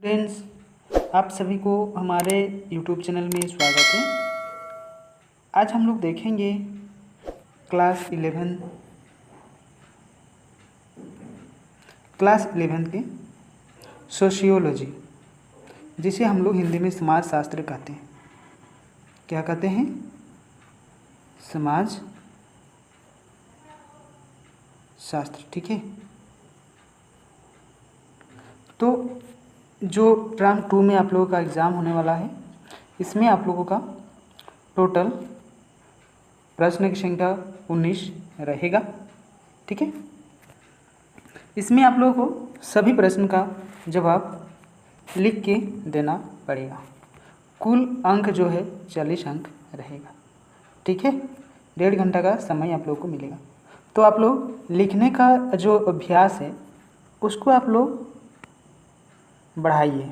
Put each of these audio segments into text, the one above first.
Friends, आप सभी को हमारे YouTube चैनल में स्वागत है। आज हम लोग देखेंगे क्लास 11 के सोशियोलॉजी, जिसे हम लोग हिंदी में समाज शास्त्र कहते हैं। क्या कहते हैं? समाज शास्त्र। ठीक है। तो जो टर्म 2 में आप लोगों का एग्ज़ाम होने वाला है, इसमें आप लोगों का टोटल प्रश्न की संख्या 19 रहेगा। ठीक है। इसमें आप लोगों को सभी प्रश्न का जवाब लिख के देना पड़ेगा। कुल अंक जो है 40 अंक रहेगा। ठीक है। 1.5 घंटा का समय आप लोगों को मिलेगा। तो आप लोग लिखने का जो अभ्यास है उसको आप लोग बढ़ाइए।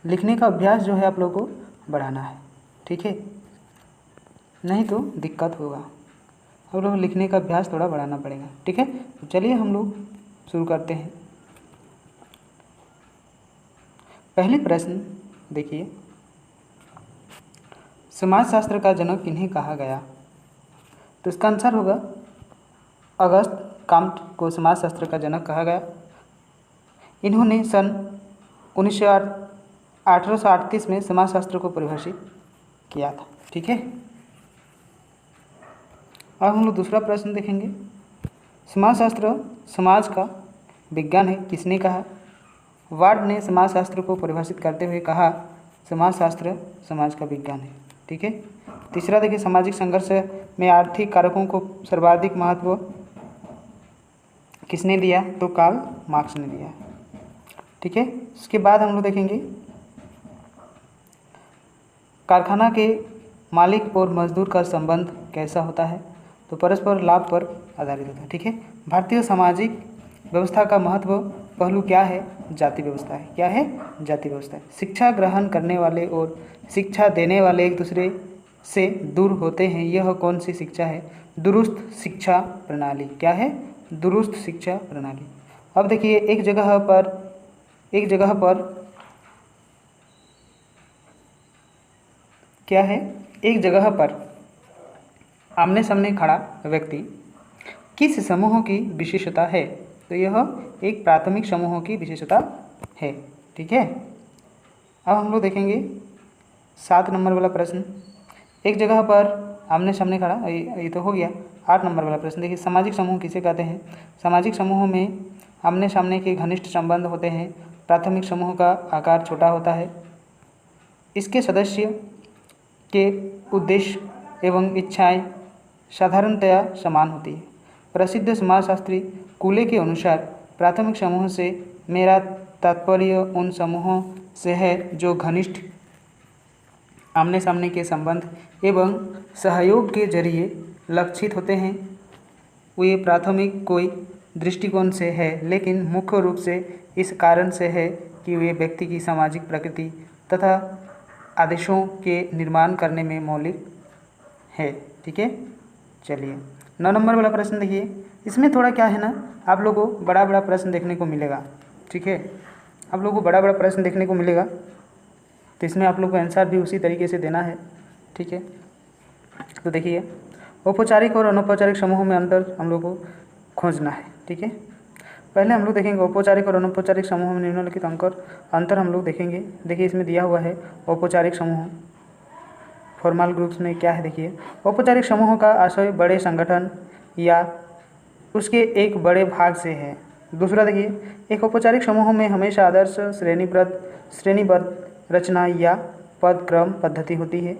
लिखने का अभ्यास जो है आप लोगों को बढ़ाना है। ठीक है। नहीं तो दिक्कत होगा। हम लोग लिखने का अभ्यास थोड़ा बढ़ाना पड़ेगा। ठीक है। तो चलिए हम लोग शुरू करते हैं। पहले प्रश्न देखिए, समाजशास्त्र का जनक किन्हें कहा गया? तो इसका आंसर होगा अगस्त काम्ट को समाजशास्त्र का जनक कहा गया। इन्होंने सन 1838 में समाजशास्त्र को परिभाषित किया था। ठीक है। अब हम लोग दूसरा प्रश्न देखेंगे। समाजशास्त्र समाज का विज्ञान है, किसने कहा? वार्ड ने समाजशास्त्र को परिभाषित करते हुए कहा, समाजशास्त्र समाज का विज्ञान है। ठीक है। तीसरा देखिए, सामाजिक संघर्ष में आर्थिक कारकों को सर्वाधिक महत्व किसने दिया? तो कार्ल मार्क्स ने दिया। ठीक है। इसके बाद हम लोग देखेंगे कारखाना के मालिक और मजदूर का संबंध कैसा होता है? तो परस्पर लाभ पर आधारित होता है। ठीक है। भारतीय सामाजिक व्यवस्था का महत्व पहलू क्या है? जाति व्यवस्था है। क्या है? जाति व्यवस्था है। शिक्षा ग्रहण करने वाले और शिक्षा देने वाले एक दूसरे से दूर होते हैं, यह कौन सी शिक्षा है? दुरुस्त शिक्षा प्रणाली। क्या है? दुरुस्त शिक्षा प्रणाली। अब देखिए, एक जगह पर क्या है? एक जगह पर आमने सामने खड़ा व्यक्ति किस समूह की विशेषता है? तो यह एक प्राथमिक समूह की विशेषता है। ठीक है। अब हम लोग देखेंगे 7 नंबर वाला प्रश्न। एक जगह पर आमने सामने खड़ा, ये तो हो गया। 8 नंबर वाला प्रश्न देखिए, सामाजिक समूह किसे कहते हैं? सामाजिक समूह में आमने सामने के घनिष्ठ संबंध होते हैं। प्राथमिक समूह का आकार छोटा होता है। इसके सदस्य के उद्देश्य एवं इच्छाएं साधारणतया समान होती है। प्रसिद्ध समाजशास्त्री कूले के अनुसार प्राथमिक समूह से मेरा तात्पर्य उन समूहों से है जो घनिष्ठ आमने सामने के संबंध एवं सहयोग के जरिए लक्षित होते हैं। वे प्राथमिक कोई दृष्टिकोण से है, लेकिन मुख्य रूप से इस कारण से है कि वे व्यक्ति की सामाजिक प्रकृति तथा आदेशों के निर्माण करने में मौलिक है। ठीक है। चलिए 9 नंबर वाला प्रश्न देखिए। इसमें थोड़ा क्या है ना, आप लोगों को बड़ा बड़ा प्रश्न देखने को मिलेगा। ठीक है। आप लोगों को बड़ा बड़ा प्रश्न देखने को मिलेगा, तो इसमें आप लोग को आंसर भी उसी तरीके से देना है। ठीक है। तो देखिए, औपचारिक और अनौपचारिक समूहों में अंतर हम लोग को खोजना है। ठीक है। पहले हम लोग देखेंगे औपचारिक और अनौपचारिक समूह में निम्नलिखित अंतर हम लोग देखेंगे। देखिए, इसमें दिया हुआ है औपचारिक समूह फॉर्मल ग्रुप्स में क्या है। देखिए, औपचारिक समूहों का आशय बड़े संगठन या उसके एक बड़े भाग से है। दूसरा देखिए, एक औपचारिक समूह में हमेशा आदर्श श्रेणीबद्ध रचना या पदक्रम पद्धति होती है।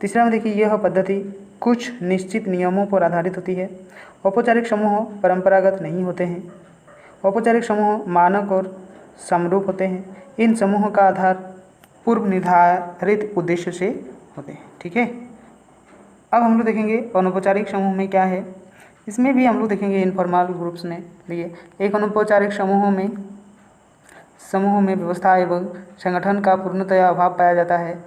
तीसरा में देखिए, यह पद्धति कुछ निश्चित नियमों पर आधारित होती है। औपचारिक समूह परंपरागत नहीं होते हैं। औपचारिक समूह मानक और समरूप होते हैं। इन समूहों का आधार पूर्व निर्धारित उद्देश्य से होते हैं। ठीक है। अब हम लोग देखेंगे अनौपचारिक समूह में क्या है। इसमें भी हम लोग देखेंगे इनफॉर्मल ग्रुप्स ने लिए। एक अनौपचारिक समूह में व्यवस्था एवं संगठन का पूर्णतया अभाव पाया जाता है।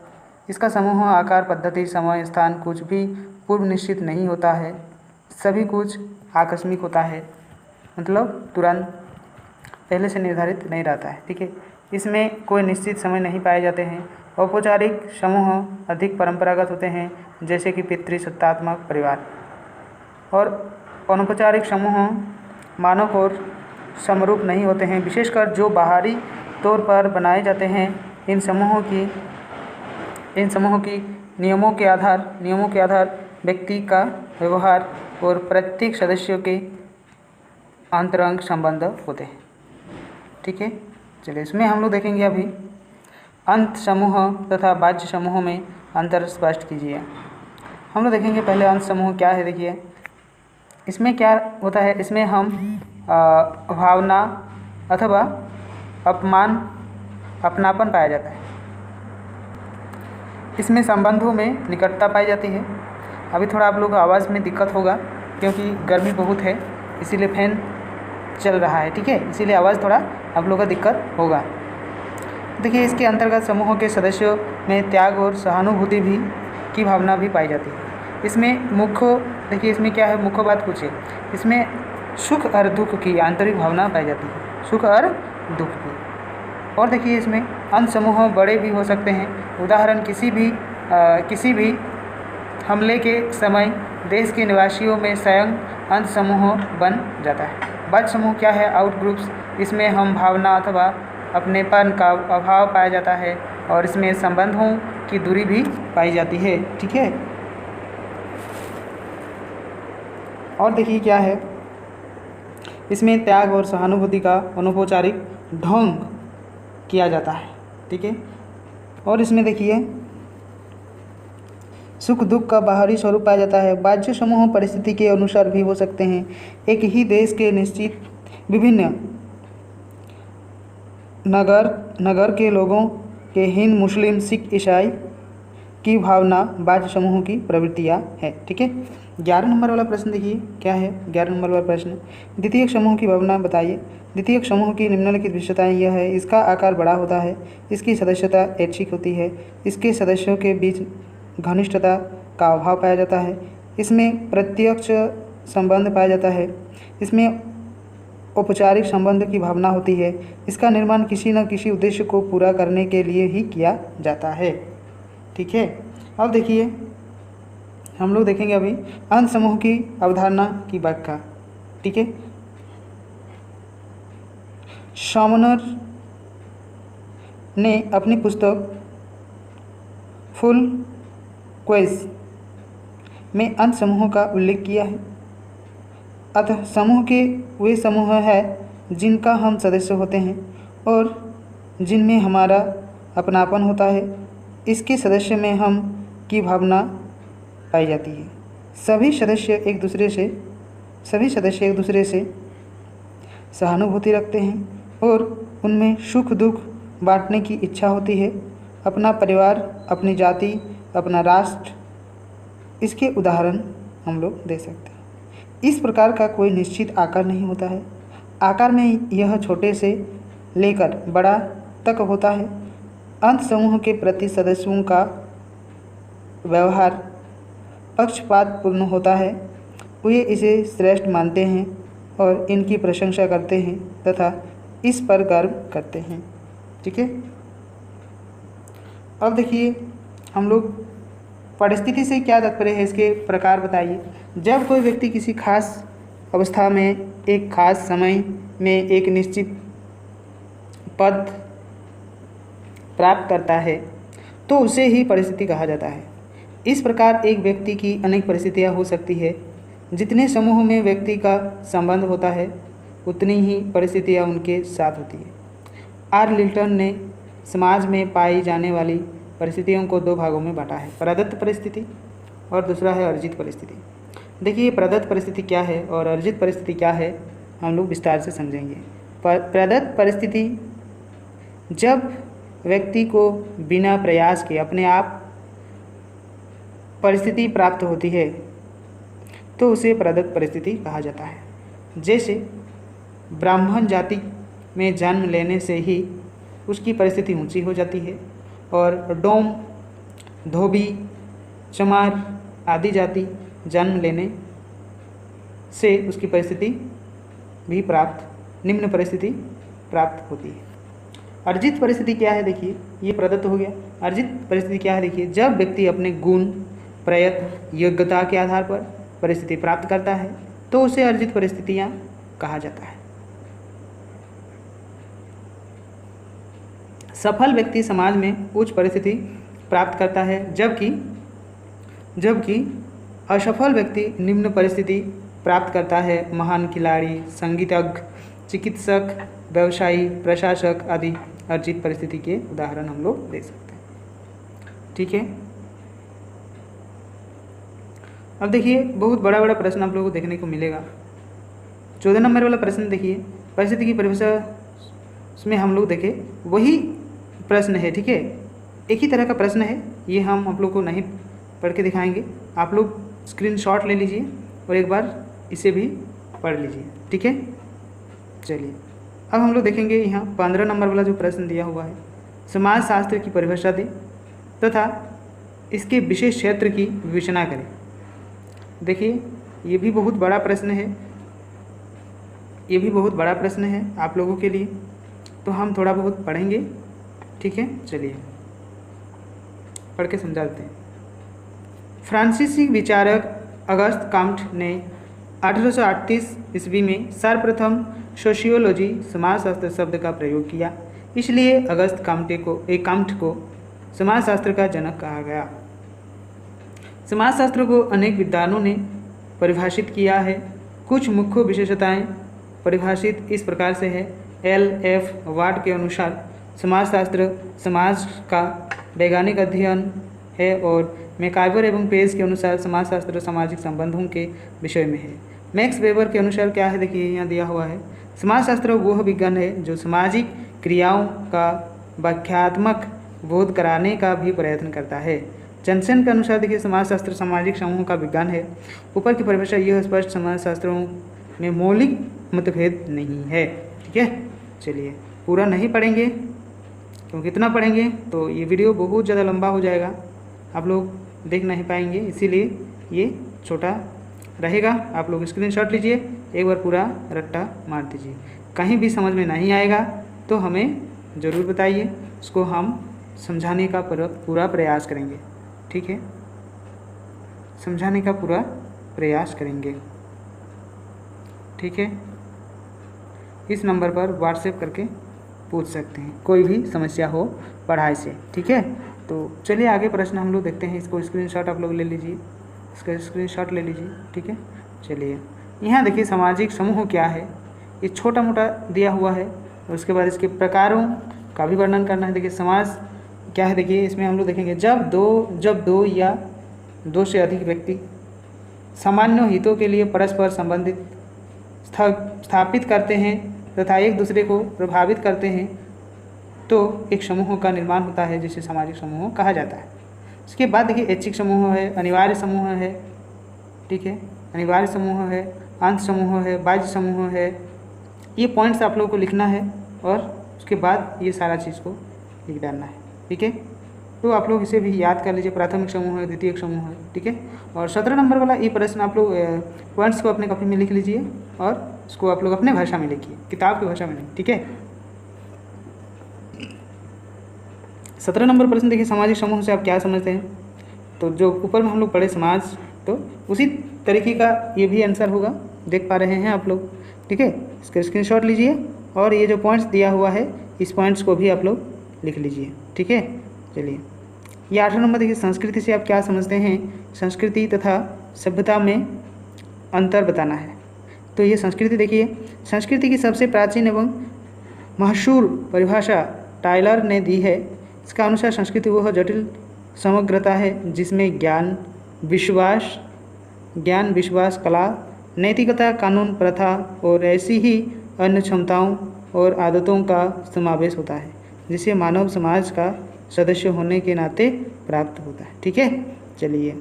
इसका समूह आकार, पद्धति, समय, स्थान कुछ भी पूर्व निश्चित नहीं होता है। सभी कुछ आकस्मिक होता है, मतलब तुरंत पहले से निर्धारित नहीं रहता है। ठीक है। इसमें कोई निश्चित समय नहीं पाए जाते हैं। औपचारिक समूह अधिक परंपरागत होते हैं, जैसे कि पितृसत्तात्मक परिवार। और अनौपचारिक समूह मानव और समरूप नहीं होते हैं, विशेषकर जो बाहरी तौर पर बनाए जाते हैं। इन समूहों की नियमों के आधार व्यक्ति का व्यवहार और प्रत्येक सदस्यों के अंतरंग संबंध होते हैं। ठीक है, चलिए इसमें हम लोग देखेंगे अभी अंत समूह तथा बाह्य समूह में अंतर स्पष्ट कीजिए। हम लोग देखेंगे पहले अंत समूह क्या है। देखिए इसमें क्या होता है, इसमें हम भावना अथवा अपनापन पाया जाता है। इसमें संबंधों में निकटता पाई जाती है। अभी थोड़ा आप लोग को आवाज़ में दिक्कत होगा क्योंकि गर्मी बहुत है, इसीलिए फैन चल रहा है। ठीक है, इसीलिए आवाज़ थोड़ा आप लोगों का दिक्कत होगा। देखिए इसके अंतर्गत समूहों के सदस्यों में त्याग और सहानुभूति भी की भावना भी पाई जाती है। इसमें देखिए इसमें क्या है, मुख्य बात कुछ है। इसमें सुख और दुख की आंतरिक भावना पाई जाती है, सुख और दुख की। और देखिए इसमें अंत समूह बड़े भी हो सकते हैं। उदाहरण किसी भी हमले के समय देश के निवासियों में स्वयं अंत समूह बन जाता है। बाह्य समूह क्या है, आउट ग्रुप्स। इसमें हम भावना अथवा अपनेपन का अभाव पाया जाता है और इसमें संबंधों की दूरी भी पाई जाती है। ठीक है, और देखिए क्या है, इसमें त्याग और सहानुभूति का अनौपचारिक ढंग किया जाता है। ठीक है, और इसमें देखिए सुख दुख का बाहरी स्वरूप पाया जाता है। बाह्य समूह परिस्थिति के अनुसार भी हो सकते हैं। एक ही देश के निश्चित विभिन्न नगर के लोगों के हिंद मुस्लिम सिख ईसाई की भावना बाह्य समूह की प्रवृत्तियाँ है। ठीक है, 11 नंबर वाला प्रश्न देखिए क्या है। 11 नंबर वाला प्रश्न, द्वितीयक समूह की भावना बताइए। द्वितीयक समूह की निम्नलिखित विशेषताएं यह है, इसका आकार बड़ा होता है, इसकी सदस्यता ऐच्छिक होती है, इसके सदस्यों के बीच घनिष्ठता का अभाव पाया जाता है, इसमें प्रत्यक्ष संबंध पाया जाता है, इसमें औपचारिक संबंध की भावना होती है, इसका निर्माण किसी न किसी उद्देश्य को पूरा करने के लिए ही किया जाता है। ठीक है, अब देखिए हम लोग देखेंगे अभी अंत समूह की अवधारणा की व्याख्या। ठीक है, शॉमनर ने अपनी पुस्तक फुल क्वेज में अंत समूहों का उल्लेख किया है। अतः समूह के वे समूह हैं जिनका हम सदस्य होते हैं और जिनमें हमारा अपनापन होता है। इसके सदस्य में हम की भावना पाई जाती है। सभी सदस्य एक दूसरे से सहानुभूति रखते हैं और उनमें सुख दुख बांटने की इच्छा होती है। अपना परिवार, अपनी जाति, अपना राष्ट्र, इसके उदाहरण हम लोग दे सकते हैं। इस प्रकार का कोई निश्चित आकार नहीं होता है। आकार में यह छोटे से लेकर बड़ा तक होता है। अंत समूह के प्रति सदस्यों का व्यवहार पक्षपातपूर्ण होता है। वे इसे श्रेष्ठ मानते हैं और इनकी प्रशंसा करते हैं तथा इस पर गर्व करते हैं। ठीक है, अब देखिए हम लोग परिस्थिति से क्या तात्पर्य है, इसके प्रकार बताइए। जब कोई व्यक्ति किसी खास अवस्था में एक खास समय में एक निश्चित पद प्राप्त करता है तो उसे ही परिस्थिति कहा जाता है। इस प्रकार एक व्यक्ति की अनेक परिस्थितियां हो सकती है। जितने समूह में व्यक्ति का संबंध होता है उतनी ही परिस्थितियां उनके साथ होती है। आर लिल्टन ने समाज में पाई जाने वाली परिस्थितियों को दो भागों में बांटा है, प्रदत्त परिस्थिति और दूसरा है अर्जित परिस्थिति। देखिए प्रदत्त परिस्थिति क्या है और अर्जित परिस्थिति क्या है, हम लोग विस्तार से समझेंगे। प्रदत्त परिस्थिति जब व्यक्ति को बिना प्रयास के अपने आप परिस्थिति प्राप्त होती है तो उसे प्रदत्त परिस्थिति कहा जाता है। जैसे ब्राह्मण जाति में जन्म लेने से ही उसकी परिस्थिति ऊंची हो जाती है और डोम, धोबी, चमार आदि जाति जन्म लेने से उसकी परिस्थिति भी निम्न परिस्थिति प्राप्त होती है। अर्जित परिस्थिति क्या है, देखिए ये प्रदत्त हो गया। अर्जित परिस्थिति क्या है, देखिए जब व्यक्ति अपने गुण, प्रयत्न, योग्यता के आधार पर परिस्थिति प्राप्त करता है तो उसे अर्जित परिस्थितियां कहा जाता है। सफल व्यक्ति समाज में उच्च परिस्थिति प्राप्त करता है, जबकि असफल व्यक्ति निम्न परिस्थिति प्राप्त करता है। महान खिलाड़ी, संगीतज्ञ, चिकित्सक, व्यवसायी, प्रशासक आदि अर्जित परिस्थिति के उदाहरण हम लोग दे सकते हैं। ठीक है, अब देखिए बहुत बड़ा बड़ा प्रश्न आप लोगों को देखने को मिलेगा। 14 नंबर वाला प्रश्न देखिए, परिस्थिति की परिभाषा, उसमें हम लोग देखें वही प्रश्न है। ठीक है, एक ही तरह का प्रश्न है, ये हम आप लोग को नहीं पढ़ के दिखाएंगे। आप लोग स्क्रीनशॉट ले लीजिए और एक बार इसे भी पढ़ लीजिए। ठीक है, चलिए अब हम लोग देखेंगे यहाँ 15 नंबर वाला जो प्रश्न दिया हुआ है, समाज शास्त्र की परिभाषा दें तथा इसके विशेष क्षेत्र की विवेचना करें। देखिए ये भी बहुत बड़ा प्रश्न है, ये भी बहुत बड़ा प्रश्न है आप लोगों के लिए, तो हम थोड़ा बहुत पढ़ेंगे। ठीक है, चलिए पढ़ के समझाते हैं। फ्रांसीसी विचारक अगस्त काम्ट ने 1838 ईस्वी में सर्वप्रथम सोशियोलॉजी समाजशास्त्र शब्द का प्रयोग किया, इसलिए अगस्त काम्ट को समाजशास्त्र का जनक कहा गया। समाजशास्त्र को अनेक विद्वानों ने परिभाषित किया है। कुछ मुख्य विशेषताएं परिभाषित इस प्रकार से है। L.F. वार्ड के अनुसार समाजशास्त्र समाज का वैज्ञानिक अध्ययन है और मैकाइवर एवं पेज के अनुसार समाजशास्त्र सामाजिक संबंधों के विषय में है। मैक्स वेबर के अनुसार क्या है, देखिए यहाँ दिया हुआ है, समाजशास्त्र वह विज्ञान है जो सामाजिक क्रियाओं का व्याख्यात्मक बोध कराने का भी प्रयत्न करता है। जॉनसन के अनुसार देखिए समाजशास्त्र सामाजिक समूहों का विज्ञान है। ऊपर की परिभाषा यह स्पष्ट समाजशास्त्रों में मौलिक मतभेद नहीं है। ठीक है, चलिए पूरा नहीं पढ़ेंगे क्योंकि इतना पढ़ेंगे तो ये वीडियो बहुत ज़्यादा लंबा हो जाएगा, आप लोग देख नहीं पाएंगे, इसीलिए ये छोटा रहेगा। आप लोग स्क्रीनशॉट लीजिए, एक बार पूरा रट्टा मार दीजिए। कहीं भी समझ में नहीं आएगा तो हमें ज़रूर बताइए, उसको हम समझाने का पूरा प्रयास करेंगे। ठीक है, समझाने का पूरा प्रयास करेंगे। ठीक है, इस नंबर पर व्हाट्सएप करके पूछ सकते हैं कोई भी समस्या हो पढ़ाई से। ठीक है, तो चलिए आगे प्रश्न हम लोग देखते हैं। इसको स्क्रीनशॉट आप लोग ले लीजिए, इसका स्क्रीनशॉट ले लीजिए। ठीक है, चलिए यहाँ देखिए सामाजिक समूह क्या है, ये छोटा मोटा दिया हुआ है और उसके बाद इसके प्रकारों का भी वर्णन करना है। देखिए समाज क्या है, देखिए इसमें हम लोग देखेंगे जब दो या दो से अधिक व्यक्ति सामान्य हितों के लिए परस्पर संबंधित स्थापित करते हैं तथा एक दूसरे को प्रभावित करते हैं तो एक समूह का निर्माण होता है जिसे सामाजिक समूह कहा जाता है। इसके बाद देखिए ऐच्छिक समूह है, अनिवार्य समूह है। ठीक है, अनिवार्य समूह है, अंत समूह है, बाह्य समूह है। ये पॉइंट्स आप लोगों को लिखना है और उसके बाद ये सारा चीज़ को लिख डालना है। ठीक है, तो आप लोग इसे भी याद कर लीजिए, प्राथमिक समूह है, द्वितीयक समूह है। ठीक है, और 17 नंबर वाला ये प्रश्न आप लोग पॉइंट्स को अपने कॉपी में लिख लीजिए और इसको आप लोग अपने भाषा में लिखिए, किताब की भाषा में नहीं। ठीक है, 17 नंबर प्रश्न देखिए सामाजिक समूह से आप क्या समझते हैं। तो जो ऊपर में हम लोग पढ़े समाज, तो उसी तरीके का ये भी आंसर होगा, देख पा रहे हैं आप लोग। ठीक है, इसका स्क्रीनशॉट लीजिए और ये जो पॉइंट्स दिया हुआ है इस पॉइंट्स को भी आप लोग लिख लीजिए। ठीक है, चलिए ये 8 नंबर देखिए संस्कृति से आप क्या समझते हैं। संस्कृति तथा सभ्यता में अंतर बताना है। तो ये संस्कृति देखिए, संस्कृति की सबसे प्राचीन एवं मशहूर परिभाषा टायलर ने दी है। इसका अनुसार संस्कृति वह जटिल समग्रता है जिसमें ज्ञान, विश्वास, कला, नैतिकता, कानून, प्रथा और ऐसी ही अन्य क्षमताओं और आदतों का समावेश होता है जिसे मानव समाज का सदस्य होने के नाते प्राप्त होता है। ठीक है, चलिए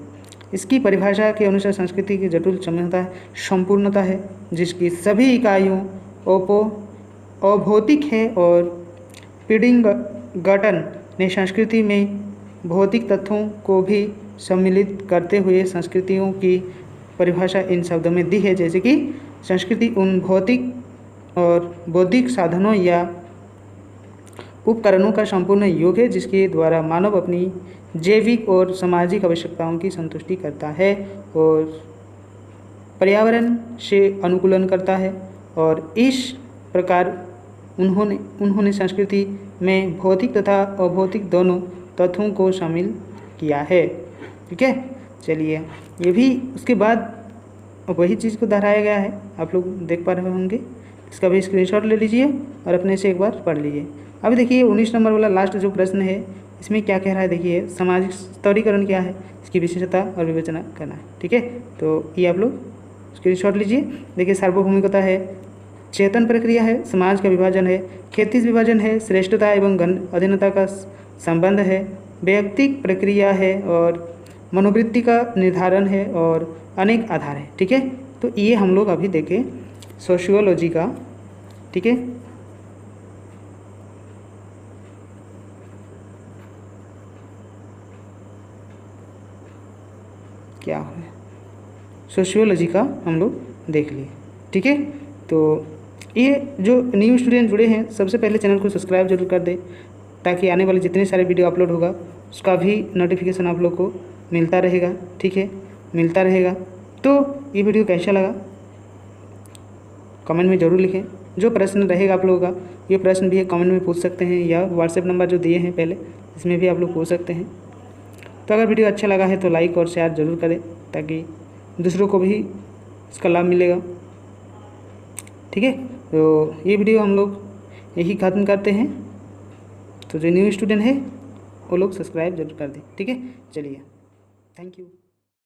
इसकी परिभाषा के अनुसार संस्कृति की जटिल क्षमता संपूर्णता है जिसकी सभी इकाइयों अभौतिक है और पिडिंगटन ने संस्कृति में भौतिक तत्वों को भी सम्मिलित करते हुए संस्कृतियों की परिभाषा इन शब्दों में दी है, जैसे कि संस्कृति उन भौतिक और बौद्धिक साधनों या उपकरणों का संपूर्ण योग है जिसके द्वारा मानव अपनी जैविक और सामाजिक आवश्यकताओं की संतुष्टि करता है और पर्यावरण से अनुकूलन करता है। और इस प्रकार उन्होंने संस्कृति में भौतिक तथा अभौतिक दोनों तत्वों को शामिल किया है। ठीक है, चलिए ये भी उसके बाद वही चीज़ को दोहराया गया है, आप लोग देख पा रहे होंगे। इसका भी स्क्रीनशॉट ले लीजिए और अपने से एक बार पढ़ लीजिए। अभी देखिए 19 नंबर वाला लास्ट जो प्रश्न है इसमें क्या कह रहा है, देखिए सामाजिक स्तरीकरण क्या है, इसकी विशेषता और विवेचना करना है। ठीक है, तो ये आप लोग स्क्रीनशॉट लीजिए। देखिए सार्वभौमिकता है, चेतन प्रक्रिया है, समाज का विभाजन है, खेती विभाजन है, श्रेष्ठता एवं अधीनता का संबंध है, वैयक्तिक प्रक्रिया है और मनोवृत्ति का निर्धारण है और अनेक आधार है। ठीक है, तो ये हम लोग अभी देखें सोशियोलॉजी का। ठीक है, क्या है सोशियोलॉजी का हम लोग देख लिए। ठीक है, तो ये जो न्यू स्टूडेंट जुड़े हैं सबसे पहले चैनल को सब्सक्राइब जरूर कर दें ताकि आने वाले जितने सारे वीडियो अपलोड होगा उसका भी नोटिफिकेशन आप लोग को मिलता रहेगा। ठीक है, मिलता रहेगा। तो ये वीडियो कैसा लगा कमेंट में ज़रूर लिखें। जो प्रश्न रहेगा आप लोगों का, ये प्रश्न भी है कमेंट में पूछ सकते हैं या व्हाट्सएप नंबर जो दिए हैं पहले इसमें भी आप लोग पूछ सकते हैं। तो अगर वीडियो अच्छा लगा है तो लाइक और शेयर ज़रूर करें ताकि दूसरों को भी इसका लाभ मिलेगा। ठीक है, तो ये वीडियो हम लोग यही ख़त्म करते हैं। तो जो न्यू स्टूडेंट है वो लोग सब्सक्राइब जरूर कर दें। ठीक है, चलिए, थैंक यू।